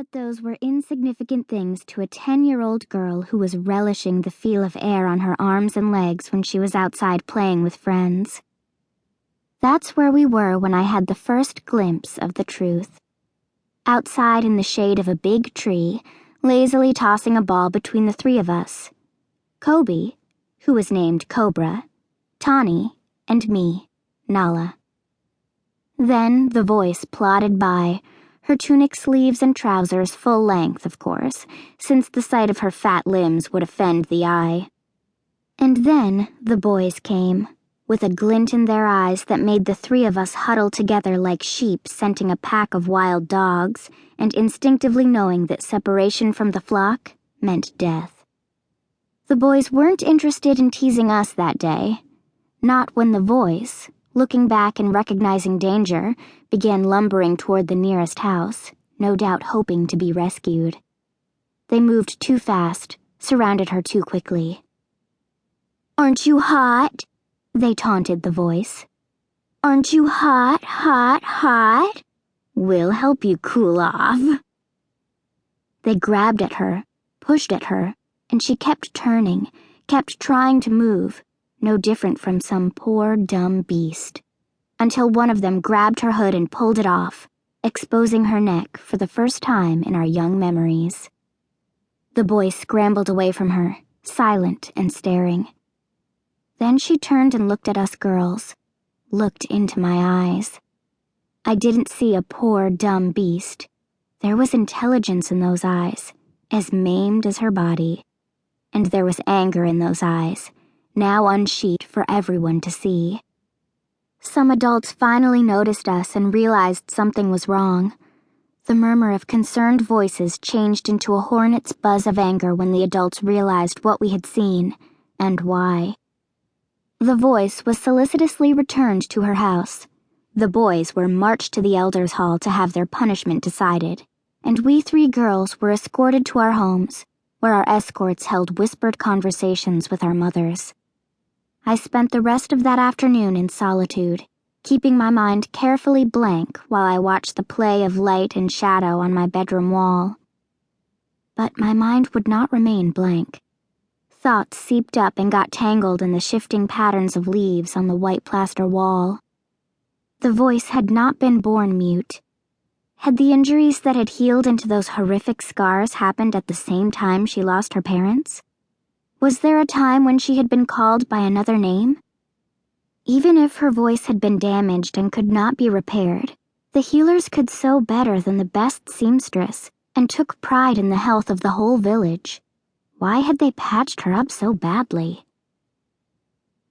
But those were insignificant things to a 10-year-old girl who was relishing the feel of air on her arms and legs when she was outside playing with friends. That's where we were when I had the first glimpse of the truth. Outside in the shade of a big tree, lazily tossing a ball between the three of us. Kobe, who was named Cobra, Tawny, and me, Nalah. Then the voice plodded by, her tunic sleeves and trousers full length, of course, since the sight of her fat limbs would offend the eye. And then the boys came, with a glint in their eyes that made the three of us huddle together like sheep scenting a pack of wild dogs, and instinctively knowing that separation from the flock meant death. The boys weren't interested in teasing us that day. Not when the voice, looking back and recognizing danger, began lumbering toward the nearest house, no doubt hoping to be rescued. They moved too fast, surrounded her too quickly. "Aren't you hot?" they taunted the voice. "Aren't you hot, hot, hot? We'll help you cool off." They grabbed at her, pushed at her, and she kept turning, kept trying to move, no different from some poor, dumb beast, until one of them grabbed her hood and pulled it off, exposing her neck for the first time in our young memories. The boy scrambled away from her, silent and staring. Then she turned and looked at us girls, looked into my eyes. I didn't see a poor, dumb beast. There was intelligence in those eyes, as maimed as her body. And there was anger in those eyes, now unsheathed for everyone to see. Some adults finally noticed us and realized something was wrong. The murmur of concerned voices changed into a hornet's buzz of anger when the adults realized what we had seen, and why. The voice was solicitously returned to her house. The boys were marched to the elders' hall to have their punishment decided, and we three girls were escorted to our homes, where our escorts held whispered conversations with our mothers. I spent the rest of that afternoon in solitude, keeping my mind carefully blank while I watched the play of light and shadow on my bedroom wall. But my mind would not remain blank. Thoughts seeped up and got tangled in the shifting patterns of leaves on the white plaster wall. The voice had not been born mute. Had the injuries that had healed into those horrific scars happened at the same time she lost her parents? Was there a time when she had been called by another name? Even if her voice had been damaged and could not be repaired, the healers could sew better than the best seamstress and took pride in the health of the whole village. Why had they patched her up so badly?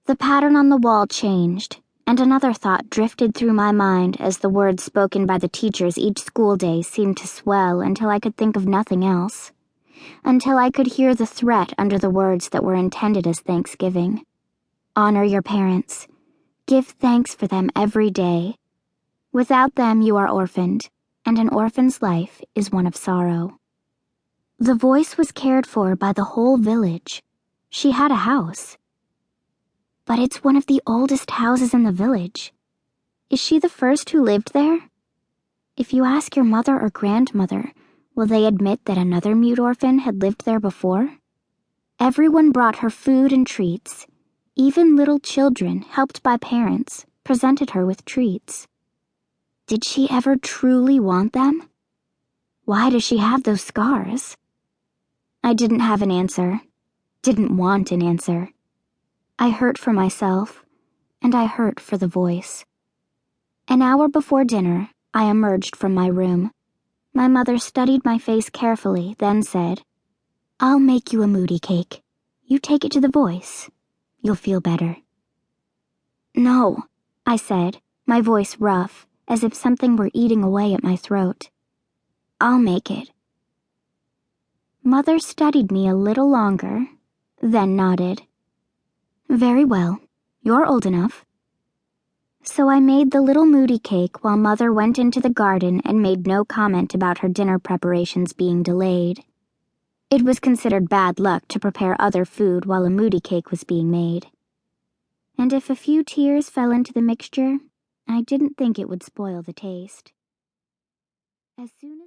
The pattern on the wall changed, and another thought drifted through my mind as the words spoken by the teachers each school day seemed to swell until I could think of nothing else. Until I could hear the threat under the words that were intended as thanksgiving. Honor your parents. Give thanks for them every day. Without them you are orphaned, and an orphan's life is one of sorrow. The voice was cared for by the whole village. She had a house. But it's one of the oldest houses in the village. Is she the first who lived there? If you ask your mother or grandmother, will they admit that another mute orphan had lived there before? Everyone brought her food and treats. Even little children, helped by parents, presented her with treats. Did she ever truly want them? Why does she have those scars? I didn't have an answer. Didn't want an answer. I hurt for myself, and I hurt for the voice. An hour before dinner, I emerged from my room. My mother studied my face carefully, then said, "I'll make you a moody cake. You take it to the voice. You'll feel better." "No," I said, my voice rough, as if something were eating away at my throat. "I'll make it." Mother studied me a little longer, then nodded. "Very well, you're old enough." So I made the little moody cake while Mother went into the garden and made no comment about her dinner preparations being delayed. It was considered bad luck to prepare other food while a moody cake was being made. And if a few tears fell into the mixture, I didn't think it would spoil the taste. As soon as